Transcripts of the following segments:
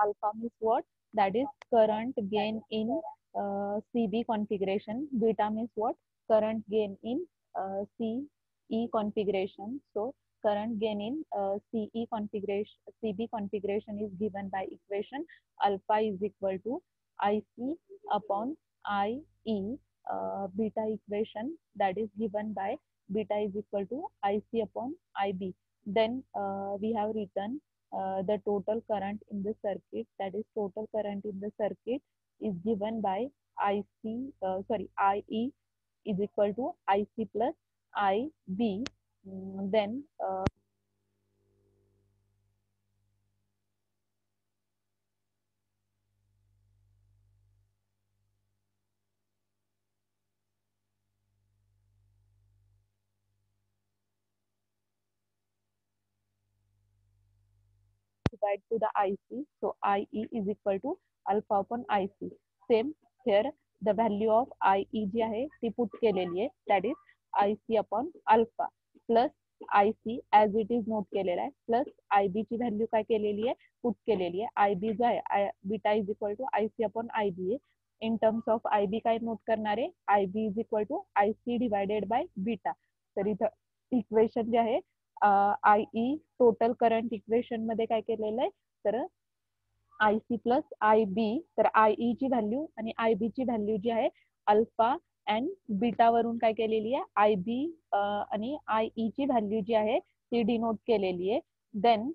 alpha means what? That is current gain in CB configuration. Beta means what? Current gain in CE configuration. So current gain in CE configuration, CB configuration is given by equation alpha is equal to IC upon IE. Beta equation that is given by beta is equal to IC upon IB. Then we have written the total current in the circuit, that is total current in the circuit is given by IE is equal to IC plus IB. Then divide to the IC. So IE is equal to alpha upon IC. Same here, the value of IE जी आहे ती put केलेली आहे, that is IC upon alpha plus IC as it is note केलेला आहे plus IB ची value काय केलेली आहे, पुट केलेली आहे. IB जो आहे beta is equal to IC upon IB आहे. इन टर्म्स ऑफ IB काय नोट करणार आहे, IB is equal to IC divided by beta. तर इथं इक्वेशन जे आहे IE टोटल करंट इक्वेशन मध्ये काय केलेलं आहे, तर IC प्लस IB. तर IE ची व्हॅल्यू आणि IB ची व्हॅल्यू जी आहे अल्फा अँड बीटा वरून काय केलेली आहे, IB आणि IE ची व्हॅल्यू जी आहे ती डिनोट केलेली आहे. देन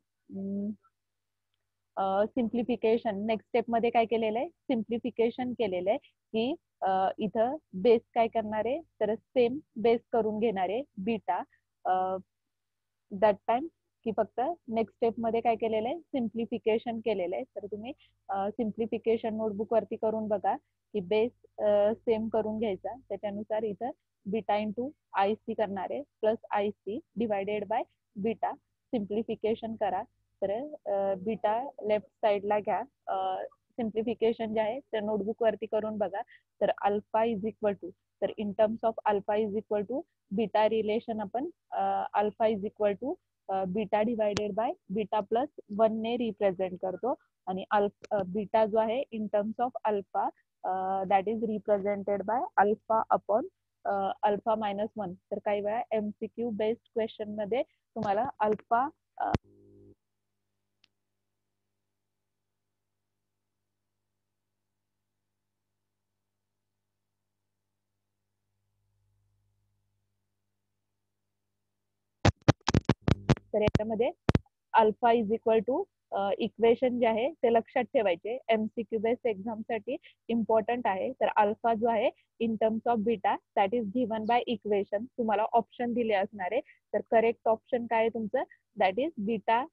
सिम्प्लिफिकेशन नेक्स्ट स्टेप मध्ये काय केलेलं आहे, सिम्प्लिफिकेशन केलेलं आहे की इथं बेस काय करणार आहे, तर सेम बेस करून घेणार आहे बीटा. दॅट टाइम की फक्त नेक्स्ट स्टेप मध्ये काय केलेलं आहे, सिम्प्लिफिकेशन केलेलं आहे. तर तुम्ही सिम्प्लिफिकेशन नोटबुक वरती करून बघा की बेस सेम करून घ्यायचा, त्याच्यानुसार इथं बीटा इंटू IC करणार आहे plus IC divided by beta. Simplification करा, तर बीटा लेफ्ट साइडला घ्या. सिम्प्लिफिकेशन जे आहे ते नोटबुक वरती करून बघा. तर अल्फा इज इक्वल टू, तर in terms of alpha is equal to beta relation आपण alpha is equal to beta divided by beta plus 1 ने रिप्रेझेंट करतो. आणि बीटा जो आहे in terms of alpha that is represented by alpha upon alpha minus 1. तर काही वेळा MCQ based question मध्ये तुम्हाला अल्फा तर याच्यामध्ये alpha is equal to equation जे आहे ते लक्षात ठेवायचे, MCQ बेस्ड एक्झाम साठी इम्पॉर्टंट आहे. तर अल्फा जो आहे in terms of beta that is given by equation. तुम्हाला ऑप्शन दिले असणार आहे, तर करेक्ट ऑप्शन काय आहे तुमचं, that is beta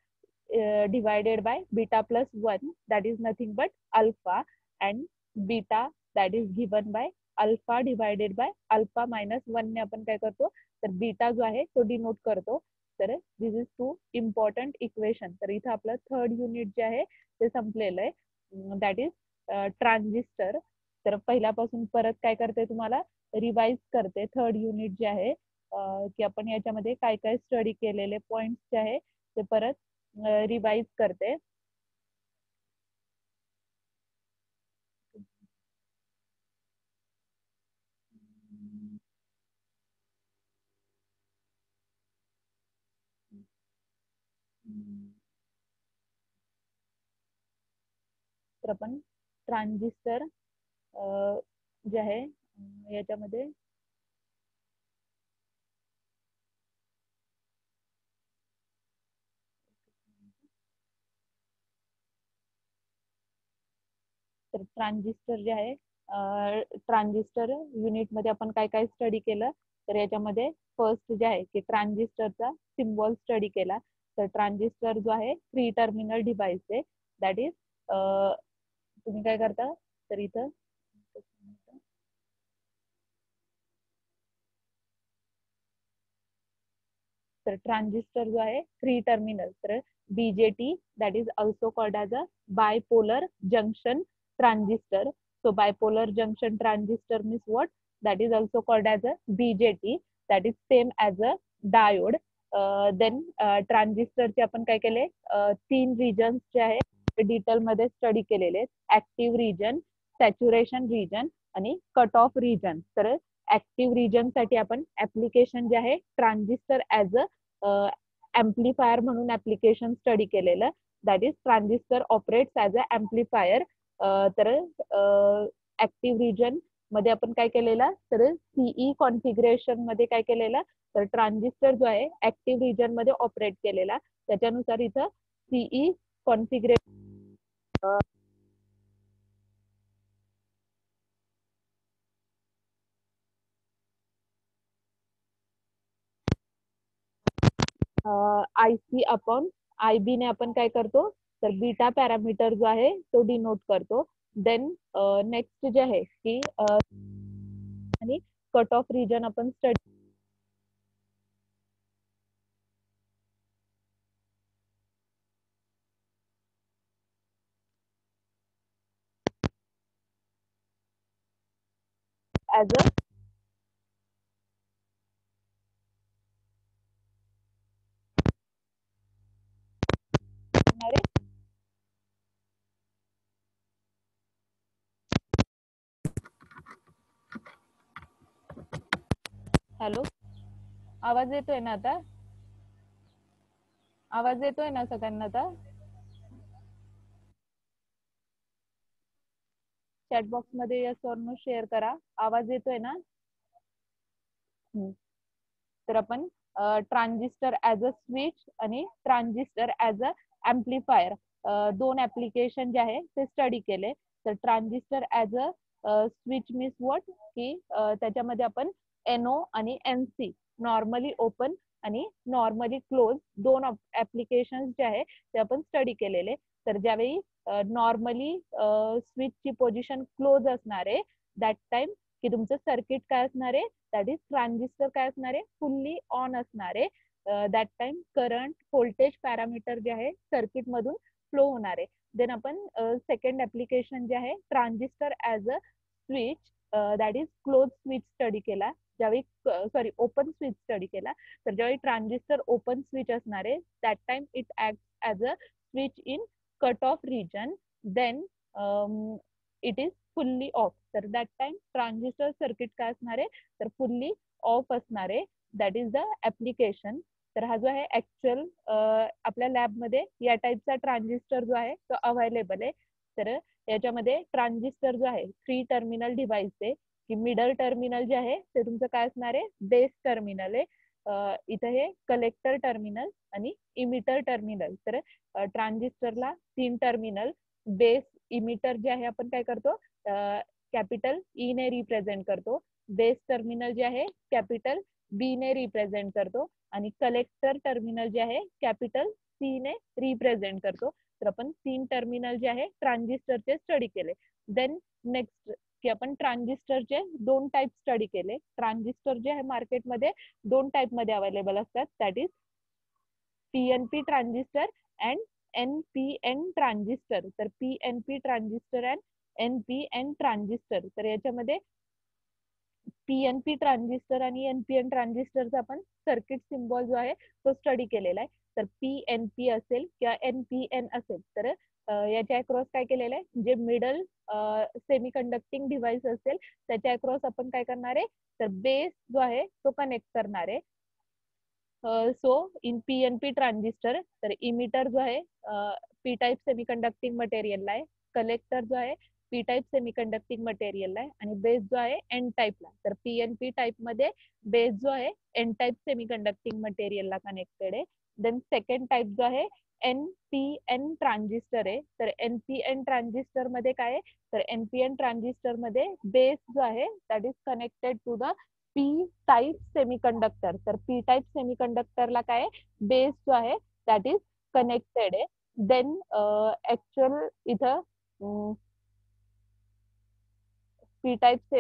divided by beta plus 1 that is nothing but alpha and beta that is given by alpha divided by alpha minus 1 ने आपण काय करतो, तर बीटा जो आहे तो डिनोट करतो. तर दिस इज टू इम्पॉर्टंट इक्वेशन. तर इथं आपलं थर्ड युनिट जे आहे ते संपलेलं आहे, दॅट इज ट्रान्झिस्टर. तर पहिल्यापासून परत काय करते, तुम्हाला रिवाइज करते थर्ड युनिट जे आहे की आपण याच्यामध्ये काय काय स्टडी केलेले पॉइंट्स जे आहे ते परत रिवाइज करते. तर आपण ट्रान्झिस्टर जे आहे याच्यामध्ये तर ट्रान्झिस्टर जे आहे ट्रान्झिस्टर युनिट मध्ये आपण काय काय स्टडी केलं, तर याच्यामध्ये फर्स्ट जे आहे की ट्रान्झिस्टरचा सिम्बॉल स्टडी केला. तर ट्रान्झिस्टर जो आहे 3 टर्मिनल डिव्हाइस आहे, दॅट इज तुम्ही काय करता, तर इथं तर ट्रान्झिस्टर जो आहे 3 टर्मिनल, तर BJT that is also called as a bipolar junction transistor. So bipolar junction transistor means what, that is also called as a BJT, that is same as a diode. Then ट्रान्झिस्टरचे आपण काय केले 3 reasons जे आहे detail मध्ये study केलेले आहेत. Active region, saturation region आणि कट ऑफ रिजन. तर ऍक्टिव्ह रिजन साठी आपण ऍप्लिकेशन जे आहे ट्रान्झिस्टर ऍज अ एम्प्लिफायर म्हणून ऍप्लिकेशन स्टडी केलेलं. That is transistor operates as a amplifier. तर ऍक्टिव्ह रिजन मध्ये आपण काय केलेलं, तर सीई कॉन्फिगरेशन मध्ये काय केलेलं, तर ट्रान्झिस्टर जो आहे ऍक्टिव्ह रिजन मध्ये ऑपरेट केलेला. त्याच्यानुसार इथं CE configuration I C upon I B ने आपण काय करतो, तर बीटा पॅरामीटर जो आहे तो डिनोट करतो. देन नेक्स्ट जे आहे की आणि कट ऑफ रिजन आपण स्टडी ऍज अ हॅलो, आवाज येतोय ना आता? आवाज येतोय ना सगळ्यांना आता? चॅट बॉक्स मध्ये यस ऑर नो शेअर करा. आवाज येतोय ना? तर आपण ट्रान्झिस्टर ऍज अ स्विच आणि ट्रान्झिस्टर ऍज अ एम्प्लिफायर दोन ऍप्लिकेशन जे आहे ते स्टडी केले. तर transistor as a switch means what, की त्याच्यामध्ये आपण एनओ आणि एनसी नॉर्मली ओपन आणि नॉर्मली क्लोज दोन ऍप्लिकेशन जे आहे ते आपण स्टडी केलेले. तर ज्यावेळी नॉर्मली स्विचची पोझिशन क्लोज असणार आहे, दॅट टाइम की तुमचं सर्किट काय असणार आहे, दॅट इज ट्रान्झिस्टर काय असणार आहे, फुल्ली ऑन असणार आहे. That time current voltage parameter जे आहे सर्किट मधून फ्लो होणार आहे. देन आपण सेकंड ऍप्लिकेशन जे आहे transistor as a switch, that is close switch study केला. ज्यावेळी सॉरी ओपन स्विच स्टडी केला. तर ज्यावेळी ट्रान्झिस्टर ओपन स्विच असणार आहे, that time it act as a switch in cut off region. Then it is fully off. तर that time transistor circuit काय असणार आहे, तर फुल्ली ऑफ असणार आहे. That is the application. तर हा जो आहे ऍक्च्युअल आपल्या लॅबमध्ये या टाईपचा ट्रान्झिस्टर जो आहे तो अवेलेबल आहे. तर याच्यामध्ये ट्रान्झिस्टर जो आहे 3 टर्मिनल डिव्हाइस आहे, की मिडल टर्मिनल जे आहे ते तुमचं काय असणार आहे, बेस टर्मिनल आहे. इथं हे कलेक्टर टर्मिनल आणि इमिटर टर्मिनल. तर ट्रान्झिस्टरला 3 टर्मिनल, बेस, इमिटर जे आहे आपण काय करतो, कॅपिटल ई ने रिप्रेझेंट करतो. बेस टर्मिनल जे आहे कॅपिटल बी ने रिप्रेझेंट करतो आणि कलेक्टर टर्मिनल जे आहे कॅपिटल सी ने रिप्रेझेंट करतो. तर आपण 3 टर्मिनल जे आहे ट्रान्झिस्टरचे स्टडी केले. देन नेक्स्ट की आपण ट्रान्झिस्टरचे 2 टाईप स्टडी केले. ट्रान्झिस्टर जे आहे मार्केटमध्ये 2 टाईप मध्ये अवेलेबल असतात, that is PNP transistor and NPN transistor. तर PNP transistor and NPN transistor. तर याच्यामध्ये पीएनपी ट्रान्झिस्टर आणि एनपीएन ट्रान्झिस्टरचा आपण सर्किट सिम्बॉल जो आहे तो स्टडी केलेला आहे. तर पीएनपी असेल किंवा एनपीएन असेल, तर याच्या अक्रॉस काय केलेलं आहे, जे मिडल सेमी कंडक्टिंग डिव्हाइस असेल त्याच्या अक्रॉस आपण काय करणार आहे, तर बेस जो आहे तो कनेक्ट करणार आहे. सो इन पीएनपी ट्रान्झिस्टर, तर इमिटर जो आहे पी टाईप सेमी कंडक्टिंग मटेरियलला आहे, कलेक्टर जो आहे पी टाईप सेमी कंडक्टिंग मटेरियलला आहे आणि बेस जो आहे एन टाईपला. तर पीएनपी टाईप मध्ये बेस जो आहे एन टाईप सेमी कंडक्टिंग मटेरियलला कनेक्टेड आहे. देन सेकंड टाईप जो आहे एनपीएन ट्रान्झिस्टर आहे. तर एनपीएन ट्रान्झिस्टर मध्ये काय आहे, तर एनपीएन ट्रान्झिस्टर मध्ये बेस जो आहे that is connected to the P type semiconductor. तर पी टाईप सेमीकंडक्टरला काय बेस जो आहे दॅट इज कनेक्टेड आहे. देन ऍक्च्युअल इथं पी टाईप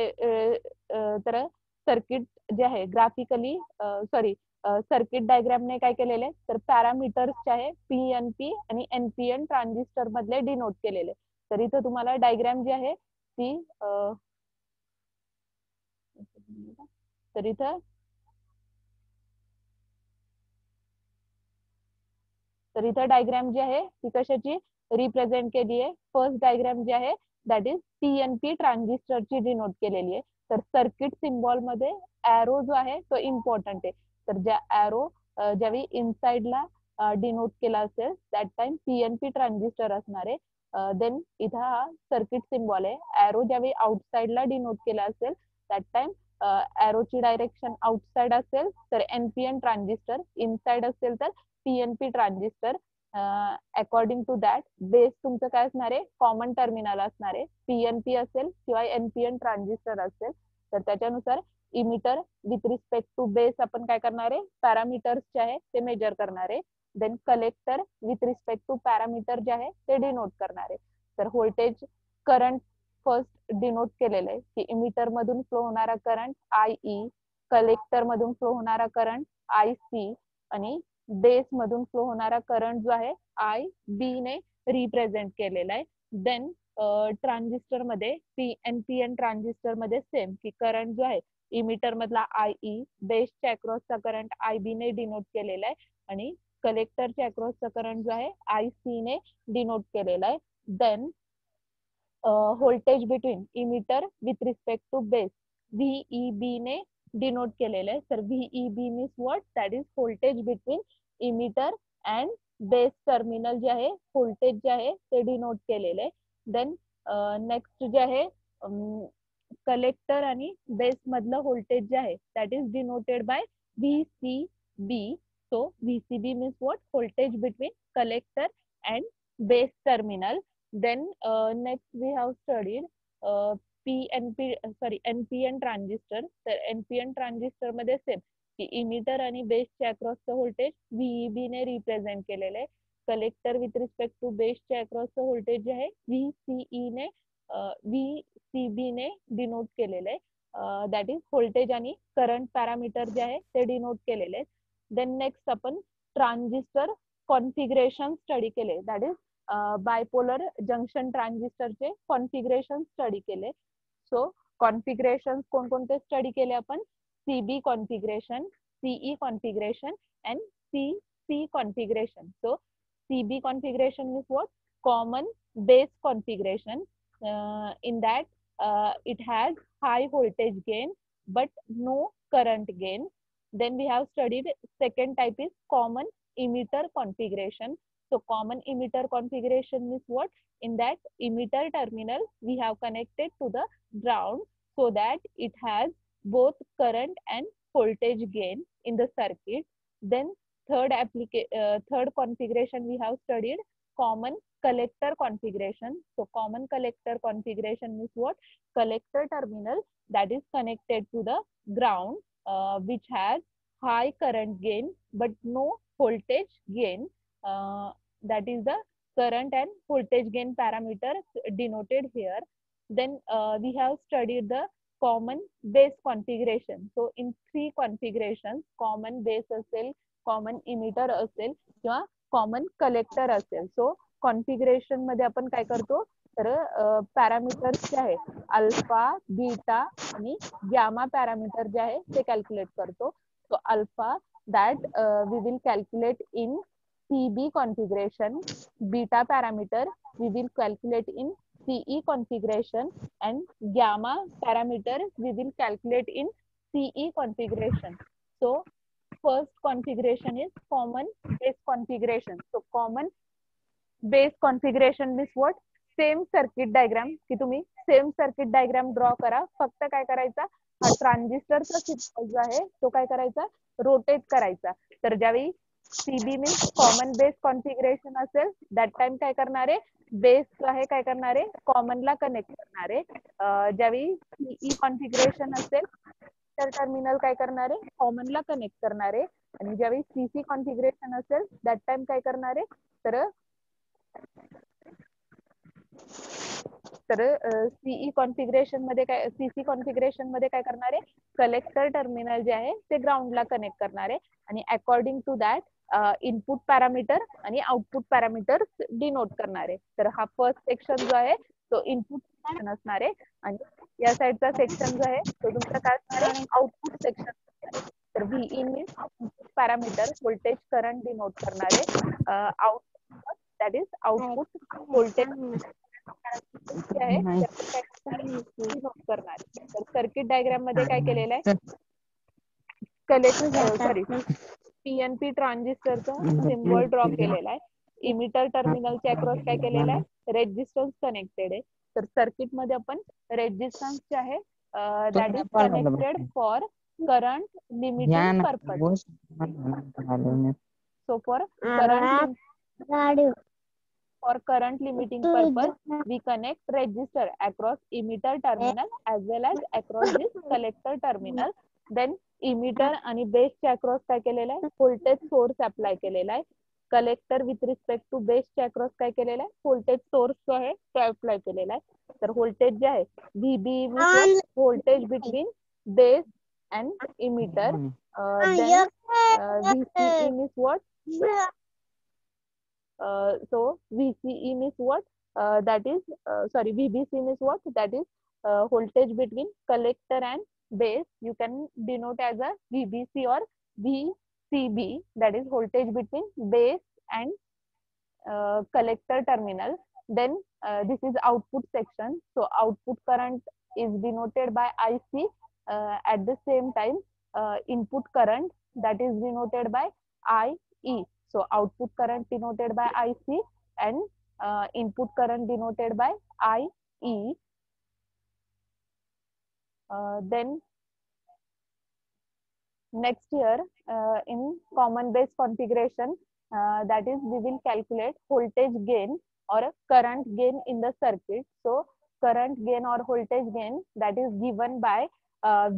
तर सर्किट जे आहे ग्राफिकली सॉरी सर्किट डायग्रामने काय केलेले, तर पॅरामीटर्स जे आहे पीएनपी आणि एनपीएन ट्रान्झिस्टर मधले डिनोट केलेले. तर इथं तुम्हाला डायग्राम जी आहे ती तर इथं डायग्राम जी आहे ती कशाची, रिप्रेझेंट केली आहे. फर्स्ट डायग्राम जी आहे दॅट इज TNP ट्रान्झिस्टरची डिनोट केलेली आहे. तर सर्किट सिम्बॉल मध्ये एरो जो आहे तो इम्पॉर्टंट आहे. तर ज्या एरो ज्यावेळी इनसाइडला डिनोट केला असेल दॅट टाइम PNP ट्रान्झिस्टर असणार आहे. देन इथं हा सर्किट सिम्बॉल आहे. एरो ज्यावेळी आउटसाइडला डिनोट केला असेल दॅट टाइम एरोची डायरेक्शन आउटसाइड असेल तर NPN ट्रान्झिस्टर, इनसाइड असेल तर PNP transistor. According to that base तुमचं काय असणार आहे, कॉमन टर्मिनल असणार आहे. PNP असेल किंवा NPN ट्रान्झिस्टर असेल तर त्याच्यानुसार emitter with respect to base आपण काय करणार आहे, पॅरामीटर्स जे आहे ते मेजर करणार आहे. Then collector with respect to parameter जे आहे ते डिनोट करणार आहे. तर व्होल्टेज करंट फर्स्ट डिनोट केलेलं आहे की इमिटर मधून फ्लो होणारा करंट IE, कलेक्टर मधून फ्लो होणारा करंट IC आणि बेस मधून फ्लो होणारा करंट जो आहे IB ने रिप्रेझेंट केलेला आहे. देन ट्रान्झिस्टर मध्ये NPN ट्रान्झिस्टर मध्ये सेम की करंट जो आहे इमिटर मधला IE, बेसच्या अक्रॉसचा करंट IB ने डिनोट केलेला आहे आणि कलेक्टरच्या अक्रॉसचा करंट जो आहे IC ने डिनोट केलेला आहे. Then voltage between emitter with respect to base VEB ने डिनोट केलेलं आहे. तर VEB means what, that is voltage between emitter and base terminal जे आहे व्होल्टेज जे आहे ते डिनोट केलेलं आहे. देन नेक्स्ट जे आहे कलेक्टर आणि बेस मधलं व्होल्टेज जे आहे that is denoted by VCB. So VCB means what, voltage between collector and base terminal. Then next we have studied NPN transistor. तर NPN ट्रान्झिस्टर मध्ये सेम की इमिटर आणि बेसच्या अक्रॉसचं व्होल्टेज VEB ने रिप्रेझेंट केलेलं आहे. कलेक्टर विथ रिस्पेक्ट टू बेसच्या अक्रॉसचं voltage जे आहे VCB ने डिनोट केलेलं आहे. दॅट इज व्होल्टेज आणि करंट पॅरामीटर जे आहे ते डिनोट केलेले आहेत. देन नेक्स्ट आपण ट्रान्झिस्टर कॉन्फिगरेशन स्टडी केले, दॅट इज बायपोलर जंक्शन ट्रान्झिस्टरचे कॉन्फिगरेशन स्टडी केले. सो कॉन्फिगरेशन कोणकोणते स्टडी केले आपण, CB configuration, CE configuration and CC configuration. So CB configuration means what, common base configuration. In that it has high voltage gain but no current gain. Then we have studied second type is common emitter configuration. So common emitter configuration means what, in that emitter terminal we have connected to the ground so that it has both current and voltage gain in the circuit. Then third configuration we have studied common collector configuration. So common collector configuration means what, collector terminal that is connected to the ground which has high current gain but no voltage gain. That is the current and voltage gain parameters denoted here. Then we have studied the common base configuration. So in three configurations, common base असेल, common emitter असेल किंवा common collector असेल. So configuration मध्ये आपण काय करतो, तर parameters जे आहे अल्फा, बीटा आणि गॅमा पॅरामीटर जे आहे ते कॅल्क्युलेट करतो. So alpha that we will calculate in CB configuration, beta parameter we will calculate in CE configuration and gamma parameter we will calculate in CE configuration. So first configuration is common base configuration. So common base configuration means what, same circuit diagram की तुम्ही same circuit diagram draw करा. फक्त काय करायचा, हा ट्रान्झिस्टरचा symbol जो आहे तो काय करायचा, रोटेट करायचा. तर ज्यावेळी CB means common base configuration असेल दॅट टाइम काय करणार आहे, बेस जो आहे काय करणार आहे, कॉमनला कनेक्ट करणार आहे. ज्यावेळी CE कॉन्फिगरेशन असेल तर टर्मिनल काय करणार आहे, कॉमनला कनेक्ट करणार आहे. आणि ज्यावेळी CC कॉन्फिगरेशन असेल दॅट टाइम काय करणार आहे, तर CE कॉन्फिगरेशन मध्ये काय, CC कॉन्फिगरेशन मध्ये काय करणार आहे, कलेक्टर टर्मिनल जे आहे ते ग्राउंडला कनेक्ट करणार आहे. आणि according to that input parameter आणि आउटपुट पॅरामीटर डिनोट करणार आहे. तर हा फर्स्ट सेक्शन जो आहे तो इनपुट सेक्शन असणार आहे आणि या साईडचा सेक्शन जो आहे तो तुमचा काय असणार आहे, आउटपुट सेक्शन असणार आहे. तर VE means parameter voltage current denote करणार आहे. Output that is output voltage आहे नोट करणार. तर सर्किट डायग्राम मध्ये काय केलेलं आहे, सॉरी पीएनपी ट्रान्झिस्टरचा सिम्बॉल ड्रॉ केलेला आहे. इमिटर टर्मिनलच्या अक्रॉस काय केलेलं आहे, रेजिस्टन्स कनेक्टेड आहे. तर सर्किट मध्ये आपण रेजिस्टन्स जे आहे that is connected for current limiting purpose. So for current limiting purpose we connect resistor across emitter terminal as well as across this collector terminal. then emitter आणि base च्या across काय केलेलं आहे, voltage source apply केलेला आहे. Collector with respect to base च्या across काय केलेलं आहे, व्होल्टेज सोर्स जो आहे तो अप्लाय केलेला आहे. तर व्होल्टेज जे आहे VB voltage between base and emitter. then VCE means what? So VCE means what? That is sorry, VBC means what? That is voltage between collector and base. You can denote as a VBC or VCB. That is voltage between base and collector terminal. Then this is output section. So output current is denoted by IC. At the same time input current that is denoted by IE. So output current denoted by IC and input current denoted by IE. Then next here in common base configuration, that is we will calculate voltage gain or current gain in the circuit. So current gain or voltage gain that is given by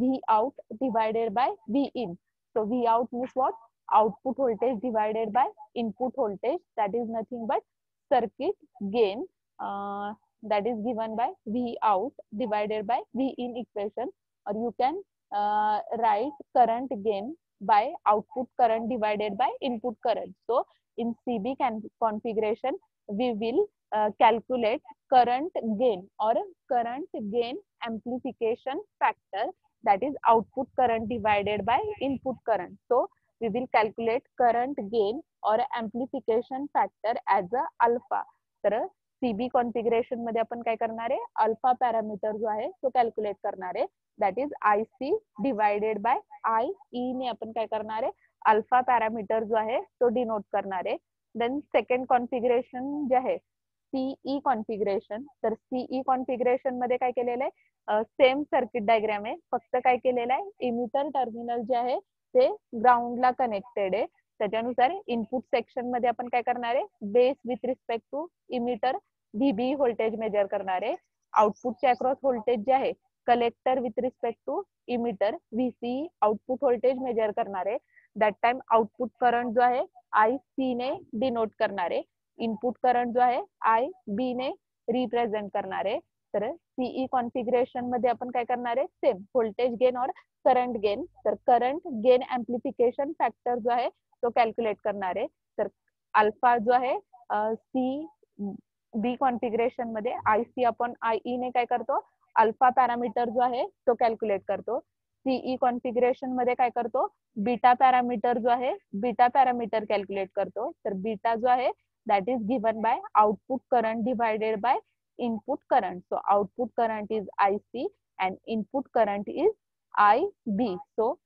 V out divided by V in. So V out means what? Output voltage divided by input voltage, that is nothing but circuit gain that is given by V out divided by V in equation. Or you can write current gain by output current divided by input current. So in CB configuration we will calculate current gain or current gain amplification factor, that is output current divided by input current. So we will calculate current gain or amplification factor as a alpha. तर CB configuration मध्ये आपण काय करणार आहे, alpha parameter जो आहे तो calculate करणार आहे. That is IC divided bye IE ने आपण काय करणार आहे, अल्फा पॅरामीटर जो आहे तो डिनोट करणार आहे. देन सेकंड कॉन्फिगरेशन जे आहे CE कॉन्फिगरेशन. तर CE कॉन्फिगरेशन मध्ये काय केलेलं आहे, सेम सर्किट डायग्राम आहे, फक्त काय केलेलं आहे, इमिटर टर्मिनल जे आहे ते ग्राउंडला कनेक्टेड आहे. त्याच्यानुसार इनपुट सेक्शन मध्ये आपण काय करणार आहे, base with respect to emitter VB voltage measure करणार आहे. आउटपुटच्या अक्रॉस व्होल्टेज जे आहे collector with respect to emitter VC output voltage measure करणार आहे. दॅट टाइम आउटपुट करंट जो आहे IC ने डिनोट करणार आहे. इनपुट करंट जो आहे IB ने रिप्रेझेंट करणार आहे. तर CE कॉन्फिगरेशन मध्ये आपण काय करणार आहे, सेम व्होल्टेज गेन और करंट गेन. तर करंट गेन एम्प्लिफिकेशन फॅक्टर जो आहे तो कॅल्क्युलेट करणार आहे. तर अल्फा जो आहे CB कॉन्फिगरेशन मध्ये IC आपण IE ने काय करतो, अल्फा पॅरामीटर जो आहे तो कॅल्क्युलेट करतो. CE कॉन्फिगरेशन मध्ये काय करतो, बीटा पॅरामीटर जो आहे बीटा पॅरामीटर कॅल्क्युलेट करतो. तर बीटा जो आहे that is given by output current divided by input current. So output current is IC and input current is IB. So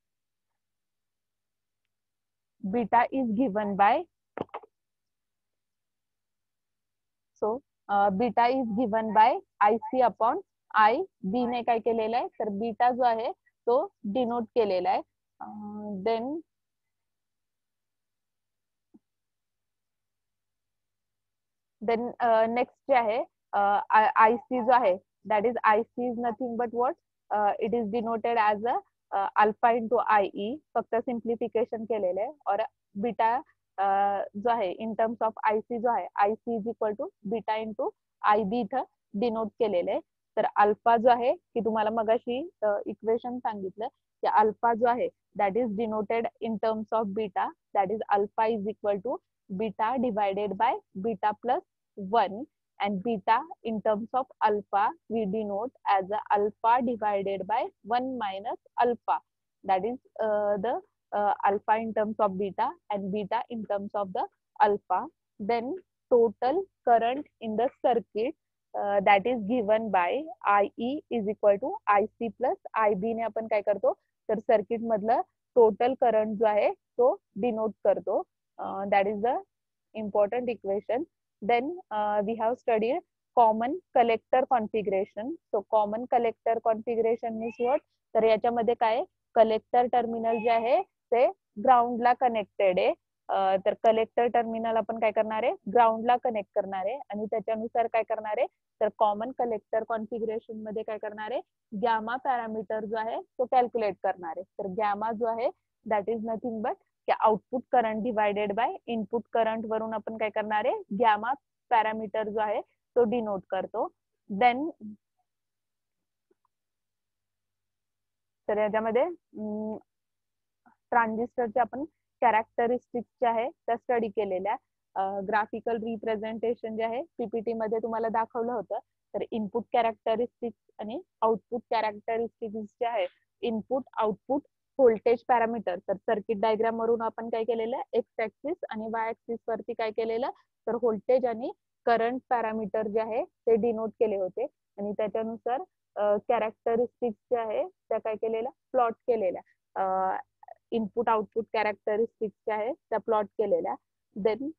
beta is given by beta is given by IC upon IB ने काय केलेलं आहे, तर beta जो आहे तो denote केलेला आहे. देन then next जे आहे IC जो आहे that is IC is nothing but what, it is denoted as a alpha into IE. फक्त सिम्प्लिफिकेशन केलेलं आहे. और बीटा जो आहे इन टर्म्स ऑफ IC जो आहे IC is equal to beta into IB इथं डिनोट केलेलं आहे. तर अल्फा जो आहे की तुम्हाला मगाशी इक्वेशन सांगितलं की अल्फा जो आहे that is denoted in terms of beta, that is alpha is equal to beta divided by beta plus 1, and beta in terms of alpha we denote as a alpha divided by 1 minus alpha, that is the alpha in terms of beta and beta in terms of the alpha. Then total current in the circuit that is given by IE is equal to IC plus IB ने आपण काय करतो तर circuit मधलं total current जो आहे तो denote करतो. That is the important equation. Then we have studied common collector configuration. So common collector configuration means what? तर याच्यामध्ये काय कलेक्टर टर्मिनल जे आहे ते ग्राउंडला कनेक्टेड आहे. तर कलेक्टर टर्मिनल आपण काय करणार आहे ग्राउंडला कनेक्ट करणार आहे आणि त्याच्यानुसार काय करणार आहे तर कॉमन कलेक्टर कॉन्फिगरेशन मध्ये काय करणार आहे गॅमा पॅरामीटर जो आहे तो कॅल्क्युलेट करणार आहे. तर गॅमा जो आहे that is nothing but output current divided by input current वरून आपण काय करणार आहे गॅमा पॅरामीटर जो आहे तो डिनोट करतो. देन तर याच्यामध्ये ट्रान्झिस्टरचे आपण कॅरेक्टरिस्टिक्स जे आहे त्या स्टडी केलेल्या. ग्राफिकल रिप्रेझेंटेशन जे आहे पीपीटी मध्ये तुम्हाला दाखवलं होतं. तर इनपुट कॅरेक्टरिस्टिक्स आणि आउटपुट कॅरेक्टरिस्टिक्स जे आहे इनपुट आउटपुट व्होल्टेज पॅरामीटर. तर सर्किट डायग्राम वरून आपण काय केलेलं एक्स ऍक्सिस आणि वाय ऍक्सिस वरती काय केलेलं तर व्होल्टेज आणि करंट पॅरामीटर जे आहे ते डिनोट केले होते आणि त्याच्यानुसार कॅरेक्टरिस्टिक्स जे आहे त्या काय केलेल्या प्लॉट केलेल्या. इनपुट आउटपुट कॅरेक्टरिस्टिक्स जे आहे त्या प्लॉट केलेल्या. देन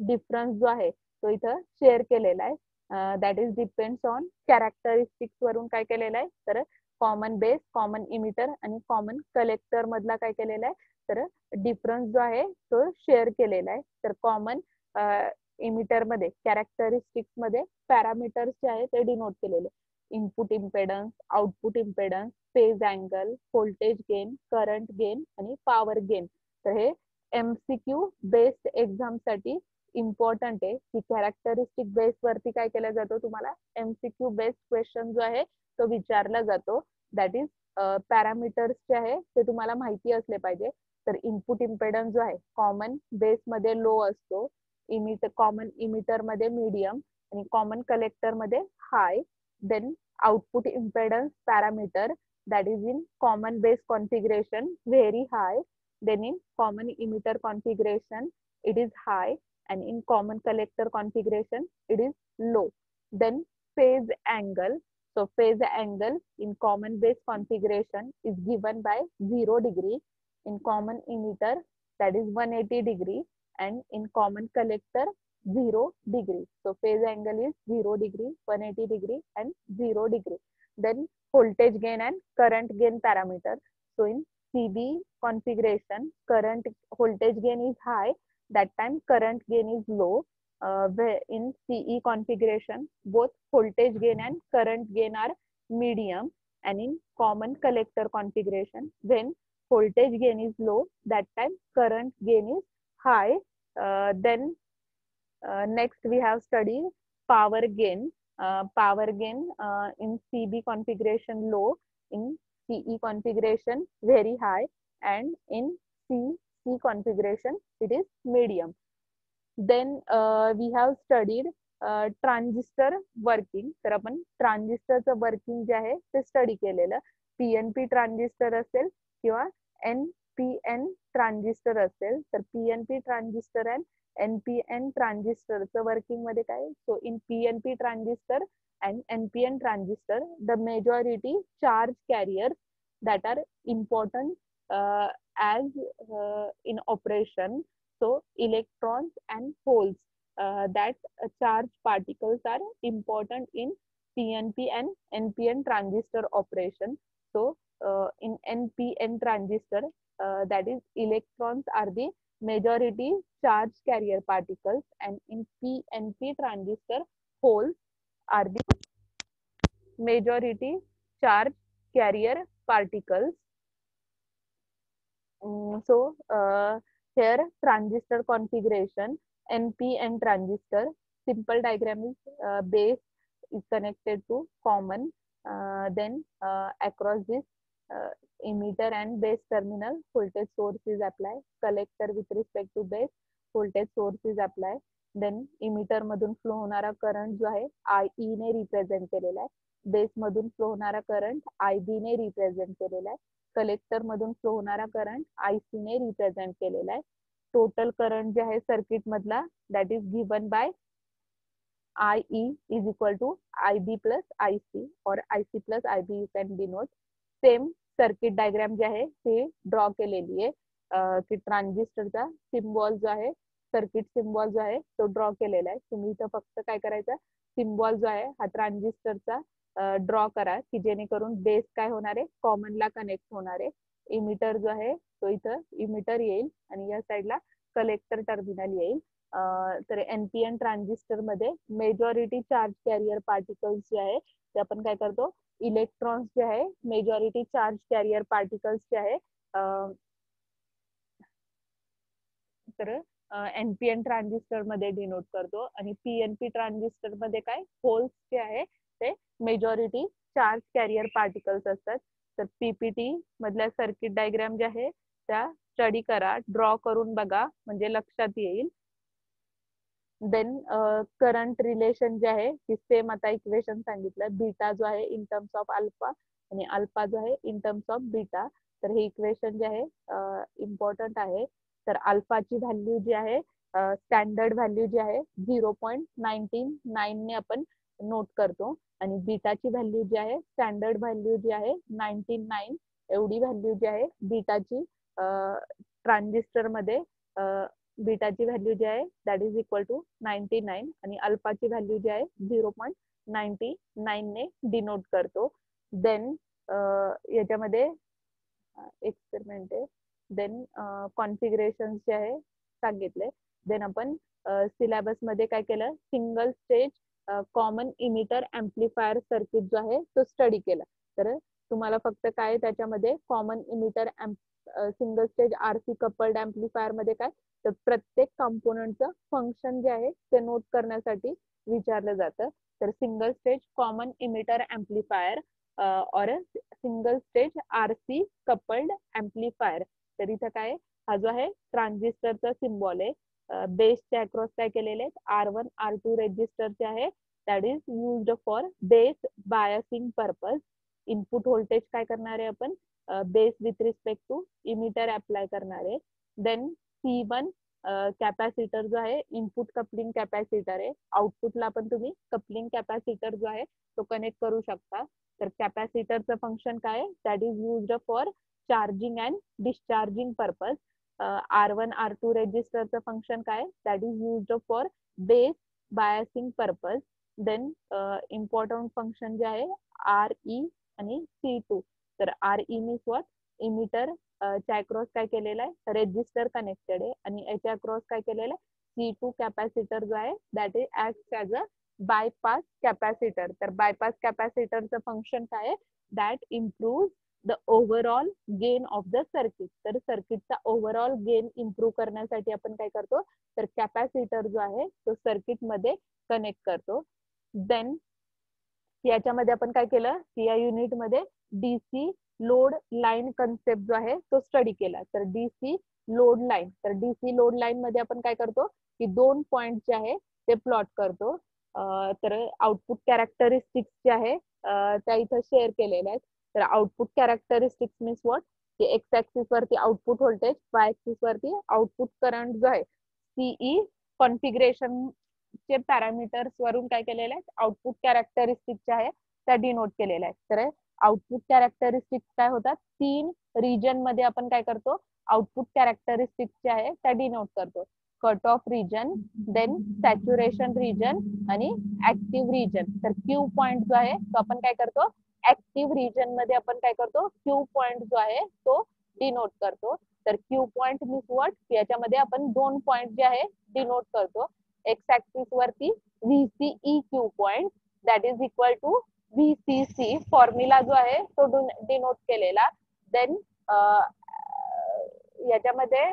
डिफरन्स जो आहे तो इथं शेअर केलेला आहे. That is depends on characteristics वरून काय केलेलं आहे तर कॉमन बेस कॉमन इमिटर आणि कॉमन कलेक्टर मधला काय केलेला आहे तर डिफरन्स जो आहे तो शेअर केलेला आहे. तर कॉमन इमिटर मध्ये कॅरेक्टरिस्टिक्स मध्ये पॅरामीटर्स जे आहे ते डिनोट केलेले. Input impedance output impedance phase angle voltage gain current gain आणि पॉवर गेन. तर हे MCQ बेस्ड एक्झाम साठी इम्पॉर्टंट आहे की कॅरेक्टरिस्टिक बेस वरती काय केलं जातो तुम्हाला MCQ बेस्ड क्वेश्चन जो आहे तो विचारला जातो. दॅट इज पॅरामीटर्स जे आहे ते तुम्हाला माहिती असले पाहिजे. तर इनपुट इम्पेडन्स जो आहे कॉमन बेस मध्ये लो असतो कॉमन इमिटर मध्ये मीडियम आणि कॉमन कलेक्टर मध्ये high. Then output impedance parameter that is in common base configuration very high. Then in common emitter configuration it is high and in common collector configuration it is low. Then phase angle. So phase angle in common base configuration is given by 0 degree. In common emitter that is 180 degree and in common collector 0 degree. So phase angle is 0 degree 180 degree and 0 degree. Then voltage gain and current gain parameter. So in CB configuration current voltage gain is high, that time current gain is low. In CE configuration both voltage gain and current gain are medium. And in common collector configuration when voltage gain is low that time current gain is high. Then next we have studied power gain. Power gain in CB configuration low, in CE configuration very high and in CC configuration it is medium. Then we have studied transistor working. तर आपण ट्रान्झिस्टरचं working जे आहे ते study केलेलं. PNP transistor असेल किंवा NPN transistor असेल तर PNP ट्रान्झिस्टर अँड NPN ट्रान्झिस्टरचं वर्किंग मध्ये काय so in PNP transistor and NPN transistor the majority charge carriers that are important as in operation. So electrons and holes that charge particles are important in PNP and NPN transistor operation. So in NPN transistor that is electrons are the majority charge carrier particles and in PNP transistor holes are the majority charge carrier particles. So here transistor configuration NPN transistor simple diagram is base is connected to common. Then across this emitter and base terminal voltage source is applied. Collector with respect to base voltage source is applied. Then emitter मधून flow होणारा current जो आहे IE ने represent केलेला आहे. Base मधून flow होणारा current IB ने रिप्रेझेंट केलेला आहे. कलेक्टर मधून फ्लो होणारा करंट IC ने रिप्रेझेंट केलेला आहे. टोटल करंट जे आहे सर्किट मधला that is given bye IE is equal to IB plus IC or IC plus IB you can denote. Same circuit diagram जे आहे ते ड्रॉ केलेली आहे की ट्रान्झिस्टरचा सिम्बॉल जो आहे सर्किट सिम्बॉल जो आहे तो ड्रॉ केलेला आहे. तुम्ही इथं फक्त काय करायचं सिम्बॉल जो आहे हा ट्रान्झिस्टरचा ड्रॉ करा की जेणेकरून बेस काय होणार आहे कॉमनला कनेक्ट होणार आहे. इमिटर जो आहे तो इथं इमिटर येईल आणि या साईडला कलेक्टर टर्मिनल येईल. तर एनपीएन ट्रान्झिस्टर मध्ये मेजॉरिटी चार्ज कॅरियर पार्टिकल्स जे आहे ते आपण काय करतो इलेक्ट्रॉन्स जे आहे मेजॉरिटी चार्ज कॅरियर पार्टिकल्स जे आहे तर एनपीएन ट्रान्झिस्टर मध्ये डिनोट करतो आणि पीएनपी ट्रान्झिस्टर मध्ये काय होल्स जे आहे ते मेजॉरिटी चार्ज कॅरियर पार्टिकल्स असतात. तर पीपीटी मधल्या सर्किट डायग्राम जे आहे त्या स्टडी करा ड्रॉ करून बघा म्हणजे लक्षात येईल. देन करंट रिलेशन जे आहे की सेम आता इक्वेशन सांगितलं बीटा जो आहे इन टर्म्स ऑफ अल्फा आणि अल्फा जो आहे इन टर्म्स ऑफ बीटा. तर हे इक्वेशन जे आहे इम्पॉर्टंट आहे. तर अल्फाची व्हॅल्यू जी आहे स्टँडर्ड व्हॅल्यू जी आहे 0.99 ने आपण नोट करतो आणि बीटाची व्हॅल्यू जी आहे स्टँडर्ड व्हॅल्यू जी आहे 99 एवढी व्हॅल्यू जी आहे बीटाची ट्रान्झिस्टर मध्ये बीटाची व्हॅल्यू जी आहे दॅट इज इक्वल टू 99 आणि अल्फाची व्हॅल्यू जी आहे 0.99 ने डिनोट करतो. देन याच्यामध्ये एक्सपेरिमेंट आहे. देन कॉन्फिगरेशन जे आहे सांगितले. देन आपण सिलेबस मध्ये काय केलं single stage common emitter amplifier circuit जो आहे तो स्टडी केला. तर तुम्हाला फक्त काय त्याच्यामध्ये common emitter single stage RC coupled amplifier मध्ये काय तर प्रत्येक कंपोनंटचं फंक्शन जे आहे ते नोट करण्यासाठी विचारलं जातं. तर single stage common emitter amplifier और single stage RC coupled amplifier. तर इथं काय हा जो आहे ट्रान्झिस्टरचा सिम्बॉल आहे. बेसच्या अक्रॉस काय केलेले R1 R2 रेजिस्टरचे आहे that is used for base biasing purpose. Input voltage काय करणार आहे आपण base with respect to emitter apply करणार आहे. देन C1 कॅपॅसिटर जो आहे इनपुट कपलिंग कॅपॅसिटर आहे. आउटपुटला पण तुम्ही कपलिंग कॅपॅसिटर जो आहे तो कनेक्ट करू शकता. तर कॅपॅसिटरचं फंक्शन काय that is used for charging and discharging purpose. R1 R2 रेजिस्टरचं फंक्शन काय that is used for base biasing purpose. Then important function जे आहे RE आणि C2. तर RE मीन्स व्हॉट इमिटर च्या अक्रॉस काय केलेलं आहे रेजिस्टर कनेक्टेड आहे आणि याच्या अक्रॉस काय केलेलं आहे C2 कॅपॅसिटर जो आहे that is act as a bypass capacitor. तर बायपास कॅपॅसिटरचं फंक्शन काय आहे that improve the overall gain of the circuit. तर सर्किटचा ओव्हरऑल गेन इम्प्रूव्ह करण्यासाठी आपण काय करतो तर कॅपॅसिटर जो आहे तो सर्किट मध्ये कनेक्ट करतो. देन याच्यामध्ये आपण काय केलं की या युनिट मध्ये डीसी लोड लाईन कन्सेप्ट जो आहे तो स्टडी केला. तर डीसी लोड लाईन तर डीसी लोड लाईन मध्ये आपण काय करतो की 2 पॉइंट जे आहे ते प्लॉट करतो. तर आउटपुट कॅरेक्टरिस्टिक्स जे आहे त्या इथं शेअर केलेल्या आहेत. तर आउटपुट कॅरेक्टरिस्टिक्स मीन्स व्हॉट की एक्स ऍक्सिस वरती आउटपुट व्होल्टेज वाय ऍक्सिस वरती आउटपुट करंट जो आहे सीई कॉन्फिगरेशन चे पॅरामीटर्स वरून काय केलेले आहेत आउटपुट कॅरेक्टरिस्टिक जे आहे त्या डिनोट केलेल्या आहेत. तर आउटपुट कॅरेक्टरिस्टिक काय होतात 3 रिजन मध्ये आपण काय करतो आउटपुट कॅरेक्टरिस्टिक जे आहे त्या डिनोट करतो. Cut off region then saturation region आणि ऍक्टिव्ह रिजन. तर क्यू पॉइंट जो आहे तो आपण काय करतो ऍक्टिव्ह रिजन मध्ये आपण काय करतो क्यू पॉइंट जो आहे तो डिनोट करतो. तर क्यू पॉइंट मीन्स व्हॉट याच्यामध्ये आपण 2 पॉइंट जे आहे डिनोट करतो. एक्स ऍक्सिस वरती VCE Q point that is equal to VCC formula जो आहे तो डिनोट केलेला. देन याच्यामध्ये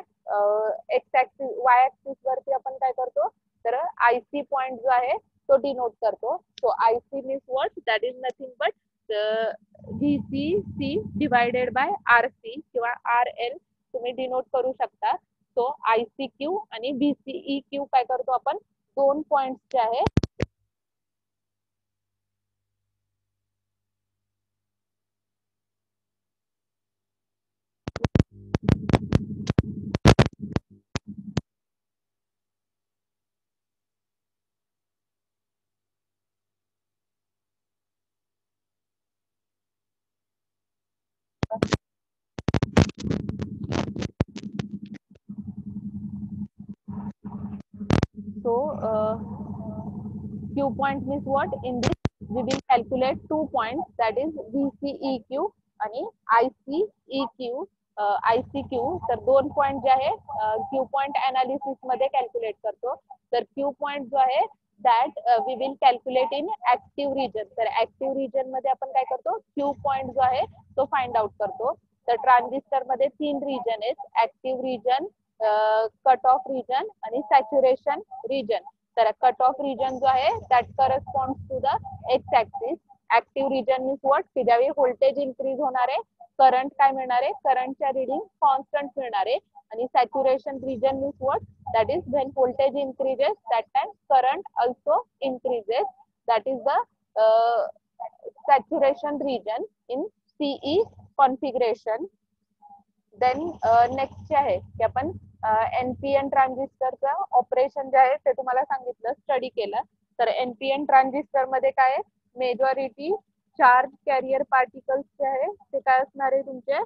एक्स ऍक्सिस वाय ऍक्सिस वरती आपण काय करतो तर आयसी पॉइंट जो आहे तो डिनोट करतो. So IC means what that is nothing but VCC divided by RC किंवा RL तुम्ही डिनोट करू शकता. सो आयसी क्यू आणि व्हीसीई क्यू काय करतो आपण 2 पॉइंट्स जे आहे So Q point means what? In this we will calculate 2 points, that is VCEQ आणि ICEQ. ICQ तर 2 पॉइंट जे आहे क्यू पॉइंट अनालिसिस मध्ये कॅल्क्युलेट करतो. तर क्यू पॉइंट जो आहे that we will calculate in active region. तर ऍक्टिव्ह रिजन मध्ये आपण काय करतो, क्यू पॉइंट जो आहे तो फाइंड आउट करतो. तर ट्रान्झिस्टर मध्ये 3 रिजन आहेत, active region, cut off region आणि सॅच्युरेशन रिजन. तर कट ऑफ रिजन जो आहे that corresponds to the X axis. Active region means what, की ज्यावेळी व्होल्टेज इन्क्रीज होणार आहे, करंट काय मिळणार आहे, करंटच्या रिडिंग कॉन्स्टंट मिळणार आहे. आणि saturation region means what, that is when voltage increases that time current also increases. That is the saturation region in CE configuration. Then next जे आहे की आपण NPN ट्रान्झिस्टरचं ऑपरेशन जे आहे ते तुम्हाला सांगितलं, स्टडी केलं. तर NPN ट्रान्झिस्टर मध्ये काय आहे, मेजॉरिटी चार्ज कॅरियर पार्टिकल्स जे आहे ते काय असणार आहे, तुमचे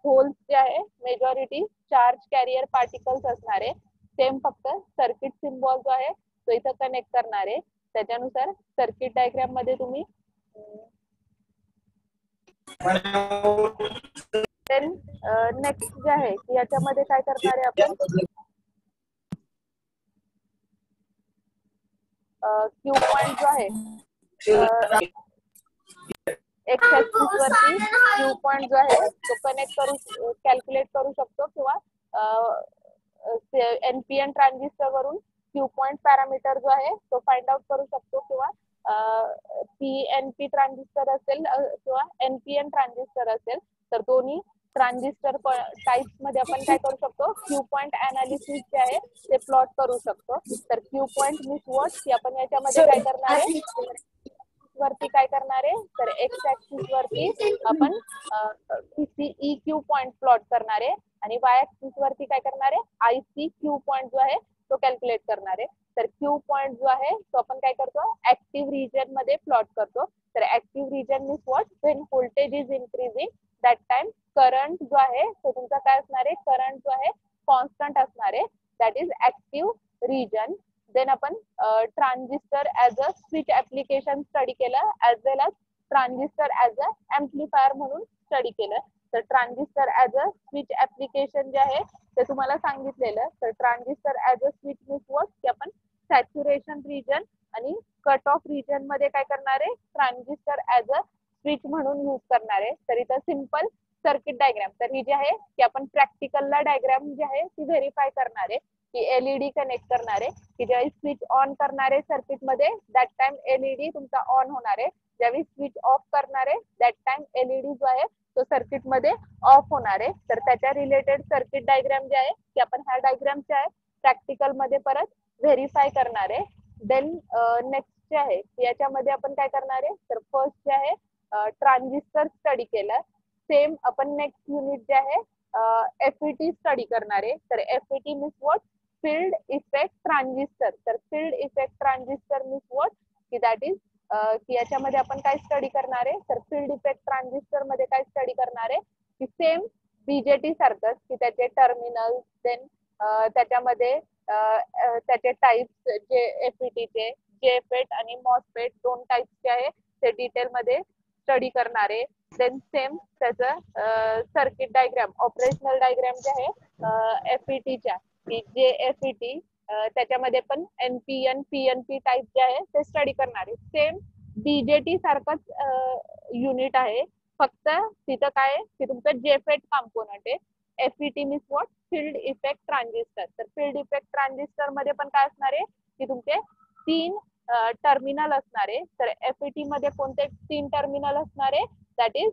होल्स जे आहे मेजॉरिटी चार्ज कॅरियर पार्टिकल्स असणार आहे. सेम फक्त सर्किट सिम्बॉल जो आहे तो इथं कनेक्ट करणार आहे. त्याच्यानुसार सर्किट डायग्राम मध्ये तुम्ही नेक्स्ट जे आहे की याच्यामध्ये काय करणार आहे आपण, क्यू पॉइंट जो आहे एक्स ऍक्सिस वरती क्यू पॉइंट जो आहे तो कनेक्ट करू, कॅल्क्युलेट करू शकतो, किंवा NPN ट्रान्झिस्टर वरून क्यू पॉइंट पॅरामीटर जो आहे तो फाइंड आउट करू शकतो, किंवा PNP ट्रान्झिस्टर असेल किंवा NPN ट्रान्झिस्टर असेल तर दोन्ही ट्रान्झिस्टर टाइप्स मध्ये आपण काय करू शकतो, क्यू पॉइंट अनालिसिस जे आहे ते प्लॉट करू शकतो. तर क्यू पॉइंट मीन्स व्हॉट, की आपण याच्यामध्ये काय करणार आहे, वरती काय करणार आहे, तर एक्स ऍक्सिस वरती आपण VCEQ पॉइंट प्लॉट करणार आहे आणि वाय ऍक्सिस वरती काय करणार आहे, ICQ पॉइंट जो आहे तो कॅल्क्युलेट करणार आहे. तर क्यू पॉइंट जो आहे तो आपण काय करतो, ऍक्टिव्ह रिजन मध्ये प्लॉट करतो. तर active region means what, when voltage is increasing that time current जो आहे तो तुमचा काय असणार आहे, करंट जो आहे कॉन्स्टंट असणार आहे, that is active region. Then आपण transistor as a switch application study केलं, as well as transistor as a amplifier म्हणून स्टडी केलं. तर transistor as a switch application जे आहे ते तुम्हाला सांगितलेलं. तर transistor as a switch means what, की आपण सॅच्युरेशन रिजन आणि कट ऑफ रिजन मध्ये काय करणार आहे, ट्रान्झिस्टर ऍज अ स्विच म्हणून यूज करणार आहे. तर इथं सिम्पल सर्किट डायग्राम, तर ही जी आहे की आपण प्रॅक्टिकलला डायग्राम जी आहे ती व्हेरीफाय करणार आहे, की LED कनेक्ट करणार आहे, की ज्यावेळी स्विच ऑन करणार आहे सर्किट मध्ये दॅट टाइम LED तुमचा ऑन होणार आहे, ज्यावेळी स्विच ऑफ करणार आहे दॅट टाइम LED जो आहे तो सर्किट मध्ये ऑफ होणार आहे. तर त्याच्या रिलेटेड सर्किट डायग्राम जे आहे की आपण ह्या डायग्राम जे आहे प्रॅक्टिकल मध्ये परत व्हेरीफाय करणार आहे. देन नेक्स्ट जे आहे की याच्यामध्ये आपण काय करणार आहे, तर फर्स्ट जे आहे ट्रान्झिस्टर स्टडी केलं. सेम आपण नेक्स्ट युनिट जे आहे FET स्टडी करणार आहे. तर FET means what, field effect transistor. तर field effect transistor means what, की दॅट इज की याच्यामध्ये आपण काय स्टडी करणार आहे, तर फील्ड इफेक्ट ट्रान्झिस्टर मध्ये काय स्टडी करणार आहे, की सेम BJT सारखंच, की त्याचे टर्मिनल, देन त्याच्यामध्ये त्याचे टाइप्स जे FET चे JFET आणि MOSFET दोन टाइप्सचे आहे ते डिटेल मध्ये स्टडी करणार आहे. देन सेम त्याचं सर्किट डायग्राम, ऑपरेशनल डायग्राम जे आहे FETच्या, की जे FET त्याच्यामध्ये पण NPN PNP टाइप जे आहे ते स्टडी करणार आहे. सेम BJT सारखंच युनिट आहे, फक्त तिथं काय आहे की तुमचं JFET कॉम्पोनंट आहे. FET means what, field effect transistor. तर फील्ड इफेक्ट ट्रान्झिस्टर मध्ये पण काय असणार आहे, की तुमचे 3 टर्मिनल असणार आहे. तर FET मध्ये कोणते 3 टर्मिनल असणार आहे, दॅट इज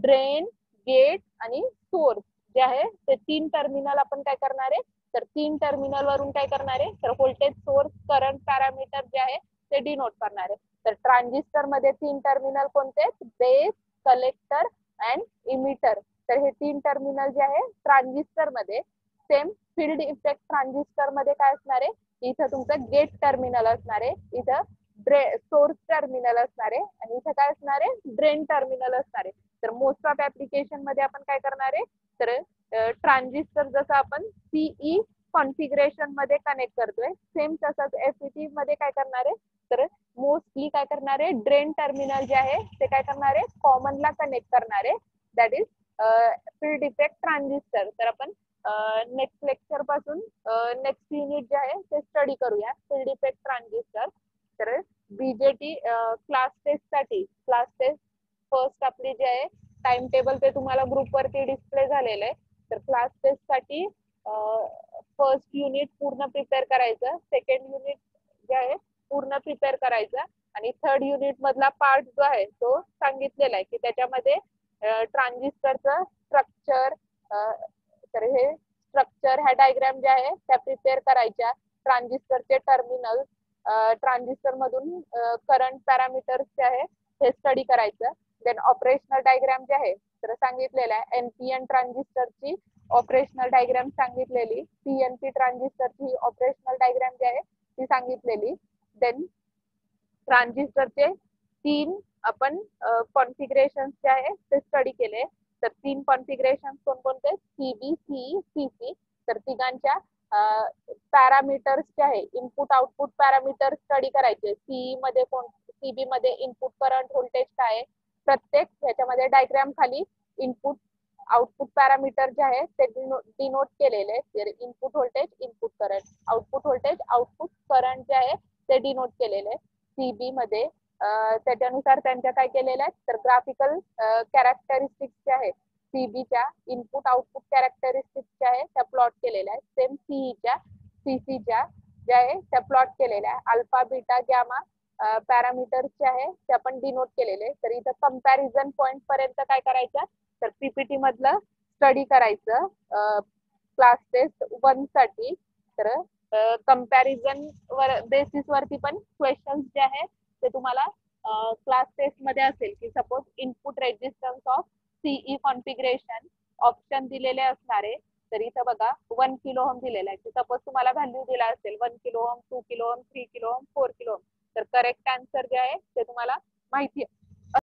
ड्रेन, गेट आणि सोर्स जे आहे ते 3 टर्मिनल आपण काय करणार आहे, तर 3 टर्मिनल वरून काय करणार आहे, तर व्होल्टेज सोर्स करंट पॅरामीटर जे आहे ते डिनोट करणार आहे. तर ट्रान्झिस्टर मध्ये 3 टर्मिनल कोणते, बेस, कलेक्टर अँड इमिटर. तर हे 3 टर्मिनल जे आहे ट्रान्झिस्टर मध्ये. सेम फील्ड इफेक्ट ट्रान्झिस्टर मध्ये काय असणार आहे, इथं तुमचं गेट टर्मिनल असणार आहे, इथं सोर्स टर्मिनल असणार आहे आणि इथं काय असणार आहे, ड्रेन टर्मिनल असणार आहे. तर मोस्ट ऑफ ऍप्लिकेशन मध्ये आपण काय करणार आहे, तर ट्रान्झिस्टर जसं आपण CE कॉन्फिगरेशन मध्ये कनेक्ट करतोय. सेम तसंच FET मध्ये काय करणार आहे, तर मोस्टली काय करणार आहे, ड्रेन टर्मिनल जे आहे ते काय करणार आहे, कॉमनला कनेक्ट करणार आहे. That is field effect transistor. तर आपण नेक्स्ट लेक्चर पासून नेक्स्ट युनिट जे आहे ते स्टडी करूया, फील्ड इफेक्ट ट्रान्झिस्टर. तर BJT क्लास टेस्ट साठी, क्लास टेस्ट फर्स्ट आपली जी आहे टाइम टेबल ते तुम्हाला ग्रुप वरती डिस्प्ले झालेलं आहे. तर क्लास टेस्ट साठी फर्स्ट युनिट पूर्ण प्रिपेअर करायचं, सेकंड युनिट जे आहे पूर्ण प्रिपेअर करायचं, आणि थर्ड युनिट मधला पार्ट जो आहे तो सांगितलेला आहे की त्याच्यामध्ये ट्रान्झिस्टरचं स्ट्रक्चर, तर हे स्ट्रक्चर ह्या डायग्राम ज्या आहे त्या प्रिपेअर करायच्या, ट्रान्झिस्टरचे टर्मिनल, ट्रान्झिस्टर मधून करंट पॅरामीटर्स जे आहे हे स्टडी करायचं. देन ऑपरेशनल डायग्राम जे आहे तर सांगितलेलं आहे, NPN ट्रान्झिस्टरची ऑपरेशनल डायग्राम सांगितलेली, PNP ट्रान्झिस्टरची ऑपरेशनल डायग्राम जी आहे ती सांगितलेली. देन ट्रान्झिस्टरचे 3 आपण कॉन्फिगरेशन जे आहे ते स्टडी केले. तर 3 कॉन्फिगरेशन कोणकोणते, CB, CE, CC. तर तिघांच्या पॅरामीटर्स जे आहे, इनपुट आउटपुट पॅरामीटर स्टडी करायचे. CE मध्ये CB मध्ये इनपुट करंट व्होल्टेज काय आहे, प्रत्येक ह्याच्यामध्ये डायग्राम खाली इनपुट आउटपुट पॅरामीटर जे आहे ते डिनोट केलेले. Input voltage, input current, output voltage, output current जे आहे ते डिनोट केलेले. CB मध्ये त्याच्यानुसार त्यांच्या काय केलेलं आहे, तर ग्राफिकल कॅरेक्टरिस्टिक्स जे आहे CBच्या इनपुट आउटपुट कॅरेक्टरिस्टिक्स ज्या आहे त्या प्लॉट केलेल्या आहेत. सेम CEच्या, CCच्या ज्या आहे त्या प्लॉट केलेल्या आहे. अल्फा, बीटा, गॅमा पॅरामीटर्स जे आहे ते आपण डिनोट केलेले. तर इथं कंपॅरिझन पॉइंट पर्यंत काय करायचं, तर PPT मधलं स्टडी करायचं क्लास टेस्ट 1 साठी. तर कंपॅरिझन बेसिस वरती पण क्वेश्चन्स जे आहे ते तुम्हाला क्लास टेस्ट मध्ये असेल की suppose input resistance of CE configuration option दिलेले असणारे. तर इथं बघा 1 किलो ओहम दिलेला आहे की सपोज तुम्हाला व्हॅल्यू दिला असेल 1 kilo ohm, 2 kilo ohm, 3 kilo ohm, 4 kilo ohm. तर करेक्ट आन्सर जे आहे ते तुम्हाला माहिती